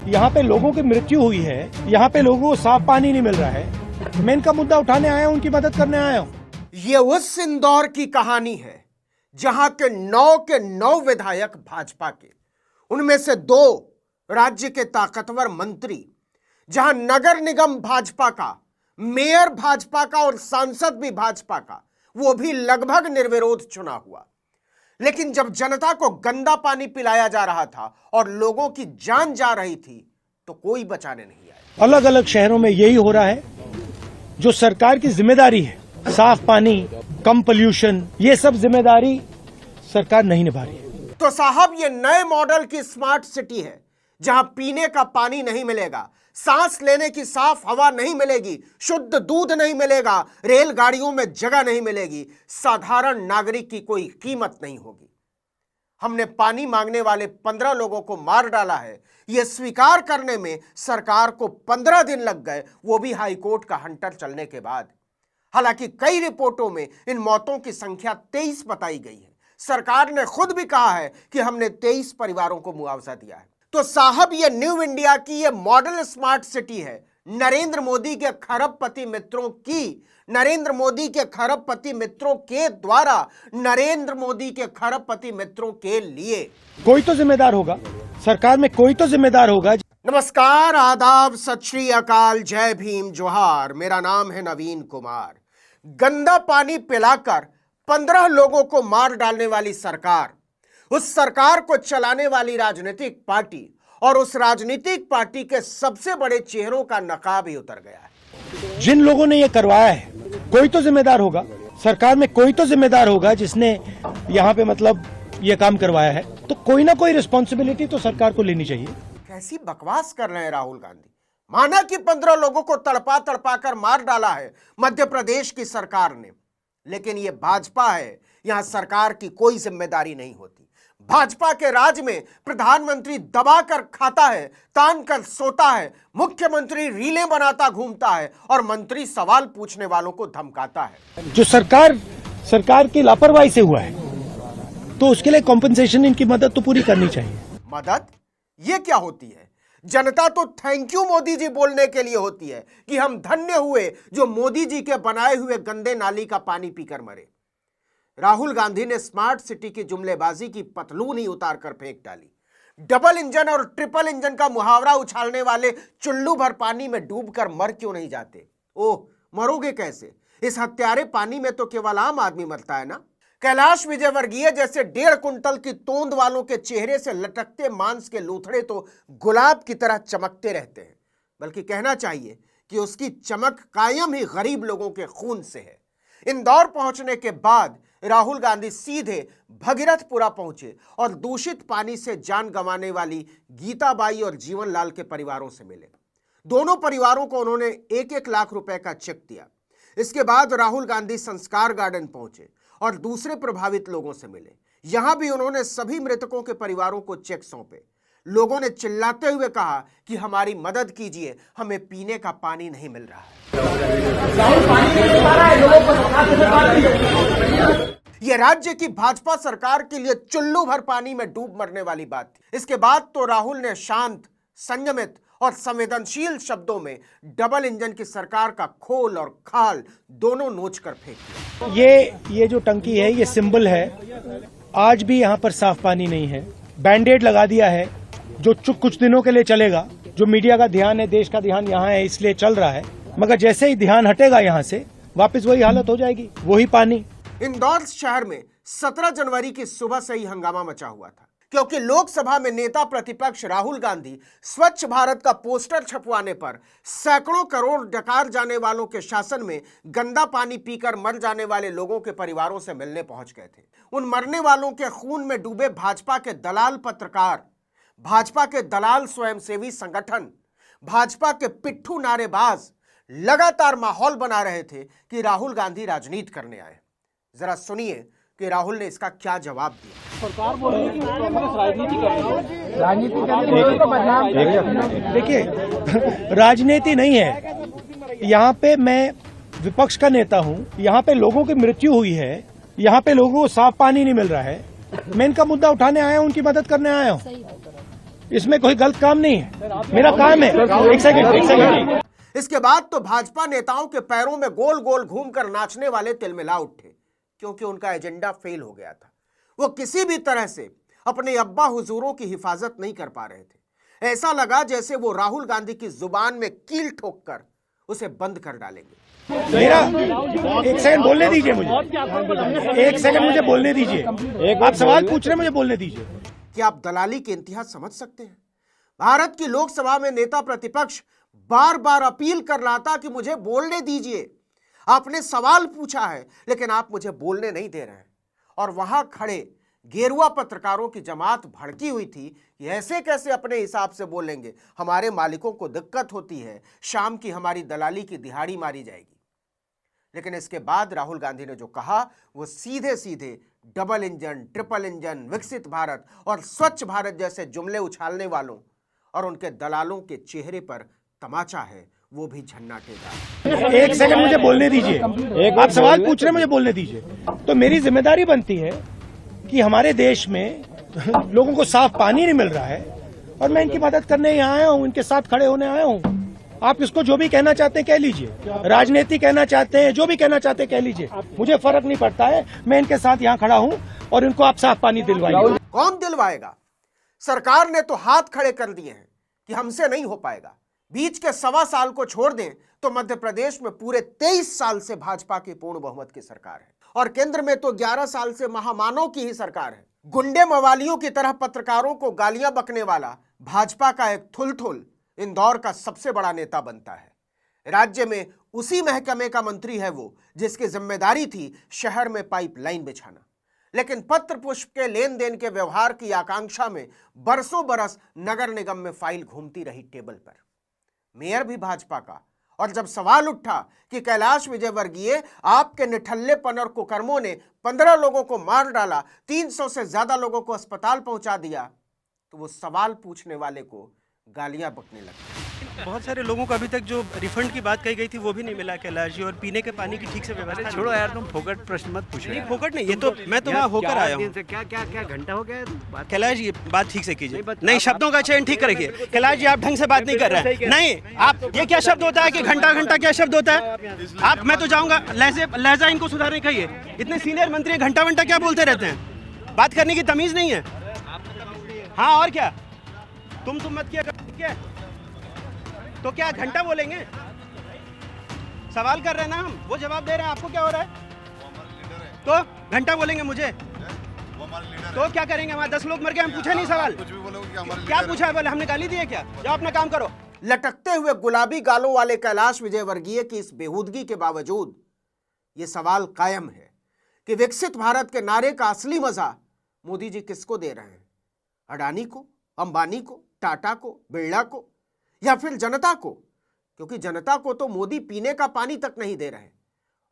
यहाँ पे लोगों की मृत्यु हुई है, यहाँ पे लोगों को साफ पानी नहीं मिल रहा है। मैं इनका मुद्दा उठाने आया हूँ, उनकी मदद करने आया हूँ। ये उस इंदौर की कहानी है जहां के 9 विधायक भाजपा के, उनमें से 2 राज्य के ताकतवर मंत्री, जहां नगर निगम भाजपा का, मेयर भाजपा का और सांसद भी भाजपा का, वो भी लगभग निर्विरोध चुना हुआ। लेकिन जब जनता को गंदा पानी पिलाया जा रहा था और लोगों की जान जा रही थी तो कोई बचाने नहीं आया। अलग अलग शहरों में यही हो रहा है। जो सरकार की जिम्मेदारी है, साफ पानी, कम पोल्यूशन, ये सब जिम्मेदारी सरकार नहीं निभा रही है। तो साहब, ये नए मॉडल की स्मार्ट सिटी है जहां पीने का पानी नहीं मिलेगा, सांस लेने की साफ हवा नहीं मिलेगी, शुद्ध दूध नहीं मिलेगा, रेलगाड़ियों में जगह नहीं मिलेगी, साधारण नागरिक की कोई कीमत नहीं होगी। हमने पानी मांगने वाले 15 लोगों को मार डाला है, यह स्वीकार करने में सरकार को 15 दिन लग गए, वो भी हाईकोर्ट का हंटर चलने के बाद। हालांकि कई रिपोर्टों में इन मौतों की संख्या 23 बताई गई है। सरकार ने खुद भी कहा है कि हमने 23 परिवारों को मुआवजा दिया है। तो साहब, ये न्यू इंडिया की ये मॉडल स्मार्ट सिटी है नरेंद्र मोदी के खरबपति मित्रों की, नरेंद्र मोदी के खरबपति मित्रों के द्वारा, नरेंद्र मोदी के खरबपति मित्रों के लिए। कोई तो जिम्मेदार होगा, सरकार में कोई तो जिम्मेदार होगा। नमस्कार, आदाब, सत श्री अकाल, जय भीम, जोहार। मेरा नाम है नवीन कुमार। गंदा पानी पिलाकर 15 लोगों को मार डालने वाली सरकार, उस सरकार को चलाने वाली राजनीतिक पार्टी और उस राजनीतिक पार्टी के सबसे बड़े चेहरों का नकाब ही उतर गया है। जिन लोगों ने ये करवाया है, कोई तो जिम्मेदार होगा, सरकार में कोई तो जिम्मेदार होगा जिसने यहाँ पे मतलब ये काम करवाया है। तो कोई ना कोई रिस्पॉन्सिबिलिटी तो सरकार को लेनी चाहिए। कैसी बकवास कर रहे हैं राहुल गांधी। माना कि 15 लोगों को तड़पा तड़पा कर मार डाला है मध्य प्रदेश की सरकार ने, लेकिन ये भाजपा है, यहां सरकार की कोई जिम्मेदारी नहीं होती। भाजपा के राज में प्रधानमंत्री दबा कर खाता है, तान कर सोता है, मुख्यमंत्री रीलें बनाता घूमता है और मंत्री सवाल पूछने वालों को धमकाता है। जो सरकार की लापरवाही से हुआ है, तो उसके लिए कॉम्पेंसेशन, इनकी मदद तो पूरी करनी चाहिए। मदद ये क्या होती है? जनता तो थैंक यू मोदी जी बोलने के लिए होती है कि हम धन्य हुए जो मोदी जी के बनाए हुए गंदे नाली का पानी पीकर मरे। राहुल गांधी ने स्मार्ट सिटी की जुमलेबाजी की पतलून ही उतार कर फेंक डाली। डबल इंजन और ट्रिपल इंजन का मुहावरा उछालने वाले चुल्लू भर पानी में डूबकर मर क्यों नहीं जाते? ओह, मरोगे कैसे? इस हत्यारे पानी में तो केवल आम आदमी मरता है ना। कैलाश विजयवर्गीय जैसे 1.5 कुंटल की तोंद वालों के चेहरे से लटकते मांस के लूथड़े तो गुलाब की तरह चमकते रहते हैं, बल्कि कहना चाहिए कि उसकी चमक कायम ही गरीब लोगों के खून से है। इंदौर पहुंचने के बाद राहुल गांधी सीधे भगीरथपुरा पहुंचे और दूषित पानी से जान गंवाने वाली गीताबाई और जीवनलाल के परिवारों से मिले। दोनों परिवारों को उन्होंने 1-1 लाख रुपए का चेक दिया। इसके बाद राहुल गांधी संस्कार गार्डन पहुंचे और दूसरे प्रभावित लोगों से मिले। यहां भी उन्होंने सभी मृतकों के परिवारों को चेक सौंपे। लोगों ने चिल्लाते हुए कहा कि हमारी मदद कीजिए, हमें पीने का पानी नहीं मिल रहा है। यह राज्य की भाजपा सरकार के लिए चुल्लू भर पानी में डूब मरने वाली बात थी। इसके बाद तो राहुल ने शांत, संयमित और संवेदनशील शब्दों में डबल इंजन की सरकार का खोल और खाल दोनों नोच कर फेंक दिया। ये जो टंकी है, ये सिंबल है। आज भी यहाँ पर साफ पानी नहीं है। बैंडेड लगा दिया है जो कुछ दिनों के लिए चलेगा। जो मीडिया का ध्यान है, देश का ध्यान यहाँ है, इसलिए चल रहा है। मगर जैसे ही ध्यान हटेगा यहाँ से, वापस वही हालत हो जाएगी, वही पानी। इंदौर शहर में 17 जनवरी की सुबह से ही हंगामा मचा हुआ था, क्योंकि लोकसभा में नेता प्रतिपक्ष राहुल गांधी स्वच्छ भारत का पोस्टर छपवाने पर सैकड़ों करोड़ डकार जाने वालों के शासन में गंदा पानी पीकर मर जाने वाले लोगों के परिवारों से मिलने पहुंच गए थे। उन मरने वालों के खून में डूबे भाजपा के दलाल पत्रकार, भाजपा के दलाल स्वयंसेवी संगठन, भाजपा के पिट्ठू नारेबाज लगातार माहौल बना रहे थे कि राहुल गांधी राजनीति करने आए। जरा सुनिए कि राहुल ने इसका क्या जवाब दिया। सरकार बोल रही है कि कांग्रेस राजनीति कर देखिए, राजनीति नहीं है। यहाँ पे मैं विपक्ष का नेता हूँ, यहाँ पे लोगों की मृत्यु हुई है, यहाँ पे लोगों को साफ पानी नहीं मिल रहा है। मैं इनका मुद्दा उठाने आया हूँ, उनकी मदद करने आया हूँ। इसमें कोई गलत काम नहीं है, मेरा काम है। एक सेकंड। इसके बाद तो भाजपा नेताओं के पैरों में गोल गोल घूमकर नाचने वाले तिलमिला उठे, क्योंकि उनका एजेंडा फेल हो गया था। वो किसी भी तरह से अपने अब्बा हुजूरों की हिफाजत नहीं कर पा रहे थे। ऐसा लगा जैसे वो राहुल गांधी की जुबान में कील ठोककर उसे बंद कर डालेंगे। मेरा एक सेकंड बोलने दीजिए मुझे, एक सेकंड मुझे बोलने दीजिए। आप सवाल पूछ रहे हैं, मुझे बोलने दीजिए। क्या आप दलाली के इंतहा समझ सकते हैं? भारत की लोकसभा में नेता प्रतिपक्ष बार बार अपील कर रहा था कि मुझे बोलने दीजिए। आपने सवाल पूछा है लेकिन आप मुझे बोलने नहीं दे रहे हैं। और वहां खड़े गेरुआ पत्रकारों की जमात भड़की हुई थी कि ऐसे कैसे अपने हिसाब से बोलेंगे, हमारे मालिकों को दिक्कत होती है, शाम की हमारी दलाली की दिहाड़ी मारी जाएगी। लेकिन इसके बाद राहुल गांधी ने जो कहा वो सीधे सीधे डबल इंजन, ट्रिपल इंजन, विकसित भारत और स्वच्छ भारत जैसे जुमले उछालने वालों और उनके दलालों के चेहरे पर तमाचा है, वो भी झन्नाटेदार। एक सेकंड मुझे बोलने दीजिए। आप सवाल पूछ रहे हैं, मुझे बोलने दीजिए। तो मेरी जिम्मेदारी बनती है कि हमारे देश में लोगों को साफ पानी नहीं मिल रहा है और मैं इनकी मदद करने यहाँ आया हूँ, इनके साथ खड़े होने आया हूँ। आप इसको जो भी कहना चाहते हैं कह लीजिए, राजनीति कहना चाहते हैं, जो भी कहना चाहते हैं कह लीजिए, मुझे फर्क नहीं पड़ता है। मैं इनके साथ यहाँ खड़ा हूँ और इनको आप साफ पानी दिलवाइए। कौन दिलवाएगा? सरकार ने तो हाथ खड़े कर दिए हैं कि हमसे नहीं हो पाएगा। बीच के 1.25 साल को छोड़ दें तो मध्य प्रदेश में पूरे 23 साल से भाजपा की पूर्ण बहुमत की सरकार है और केंद्र में तो 11 साल से महामानव की ही सरकार है। गुंडे मवालियों की तरह पत्रकारों को गालियां बकने वाला भाजपा का एक थुलथुल इंदौर का सबसे बड़ा नेता बनता है। राज्य में उसी महकमे का मंत्री है वो जिसकी जिम्मेदारी थी शहर में पाइपलाइन बिछाना। लेकिन पत्र पुष्प के लेन देन के व्यवहार की आकांक्षा में बरसों बरस नगर निगम में फाइल घूमती रही टेबल पर। मेयर भी भाजपा का। और जब सवाल उठा कि कैलाश विजयवर्गीय आपके निठल्लेपन और कुकर्मों ने 15 लोगों को मार डाला, 300 से ज्यादा लोगों को अस्पताल पहुंचा दिया, तो वो सवाल पूछने वाले को गालियां बकने लगे। बहुत सारे लोगों को अभी तक जो रिफंड की बात कही गई थी वो भी नहीं मिला कैलाश जी, और पीने के पानी की ठीक से व्यवस्था। छोड़ो यार, तुम फोकट प्रश्न मत पूछो। नहीं, फोकट नहीं, ये तो मैं तो वहाँ होकर आया हूँ। क्या घंटा हो गया? कैलाश जी बात ठीक से कीजिए, नहीं शब्दों का चयन ठीक करिए। कैलाश जी आप ढंग से बात नहीं कर रहे हैं। नहीं, आप ये क्या शब्द होता है कि घंटा घंटा क्या शब्द होता है? आप, मैं तो जाऊँगा, लहजा इनको सुधारने कहिए। इतने सीनियर मंत्री घंटा घंटा क्या बोलते रहते हैं? बात करने की तमीज नहीं है। हाँ और क्या, तुम मत किया क्या, तो क्या घंटा बोलेंगे? सवाल कर रहे हैं ना हम, वो जवाब दे रहे हैं, आपको क्या हो रहा है? तो घंटा बोलेंगे मुझे? तो क्या करेंगे? हमारे 10 लोग मर गए, हम पूछे नहीं सवाल। क्या पूछा है? बोले हमने गाली दी है क्या? जाओ अपना काम करो। लटकते हुए गुलाबी गालों वाले कैलाश विजयवर्गीय की इस बेहूदगी के बावजूद ये सवाल कायम है कि विकसित भारत के नारे का असली मजा मोदी जी किसको दे रहे हैं? अडानी को, अंबानी को, टाटा को, बिरला को, या फिर जनता को? क्योंकि जनता को तो मोदी पीने का पानी तक नहीं दे रहे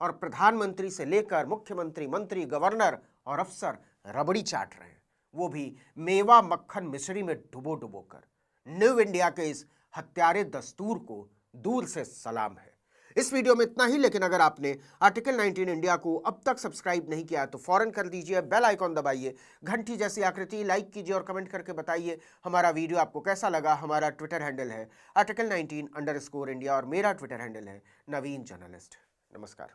और प्रधानमंत्री से लेकर मुख्यमंत्री, मंत्री, गवर्नर और अफसर रबड़ी चाट रहे हैं, वो भी मेवा मक्खन मिश्री में डुबो कर। न्यू इंडिया के इस हत्यारे दस्तूर को दूर से सलाम है। इस वीडियो में इतना ही, लेकिन अगर आपने आर्टिकल 19 इंडिया को अब तक सब्सक्राइब नहीं किया तो फौरन कर दीजिए, बेल आइकॉन दबाइए, घंटी जैसी आकृति, लाइक कीजिए और कमेंट करके बताइए हमारा वीडियो आपको कैसा लगा। हमारा ट्विटर हैंडल है article19_India और मेरा ट्विटर हैंडल है नवीन जर्नलिस्ट। नमस्कार।